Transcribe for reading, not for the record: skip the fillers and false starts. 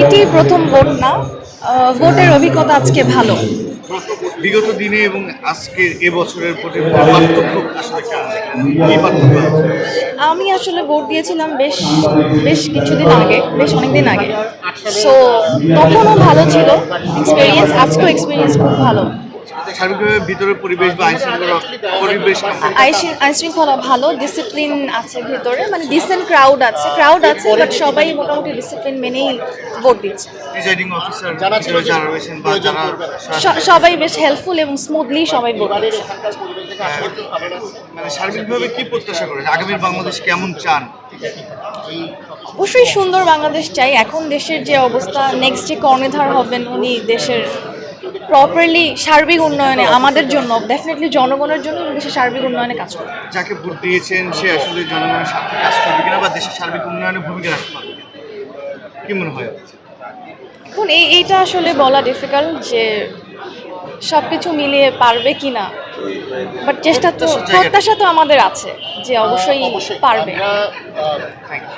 এটি প্রথম ভোট না, ভোটের অভিজ্ঞতা আজকে ভালো। বিগত দিনে এবং আজকের এবছরের ভোটের পার্থক্য আসলে কেমন দেখলেন? কি পার্থক্য আছে? আমি আসলে ভোট দিয়েছিলাম বেশ বেশ কিছুদিন আগে, বেশ অনেকদিন আগে। সো তখনও ভালো ছিল এক্সপিরিয়েন্স, আজকেও এক্সপিরিয়েন্স খুব ভালো। সার্বিকভাবে ভিতরের পরিবেশ বা আইন শৃঙ্খলা পরিবেশ কেমন? আইন শৃঙ্খলা ভালো, ডিসিপ্লিন আছে ভিতরে, মানে ডিসেন্ট ক্রাউড আছে, বাট সবাই মোটামুটি ডিসিপ্লিন মেনেই ভোট দিচ্ছে। প্রিজাইডিং অফিসার যারা রয়েছেন বা যারা সবাই বেশ হেল্পফুল এবং স্মুথলি সবাই ভোট দিচ্ছে। মানে সার্বিকভাবে কি প্রত্যাশা করেছে, আগামীর বাংলাদেশ কেমন চান? অবশ্যই সুন্দর বাংলাদেশ চাই। এখন দেশের যে অবস্থা, নেক্সট যে কর্ণধার হবেন উনি দেশের প্রপারলি সার্বিক উন্নয়নে, আমাদের জন্য ডেফিনেটলি জনগণের জন্য এবং দেশের সার্বিক উন্নয়নে কাজ করবে। যাকে ভোট দিয়েছেন সে আসলে জনগণের স্বার্থে কাজ করবে কিনা বা দেশের সার্বিক উন্নয়নে ভূমিকা রাখতে পারবে কিনা? কি মনে হয়? এখন এইটা আসলে বলা ডিফিকাল্ট যে সব কিছু মিলিয়ে পারবে কি না, বাট প্রত্যাশা তো আমাদের আছে যে অবশ্যই পারবে। Thank you.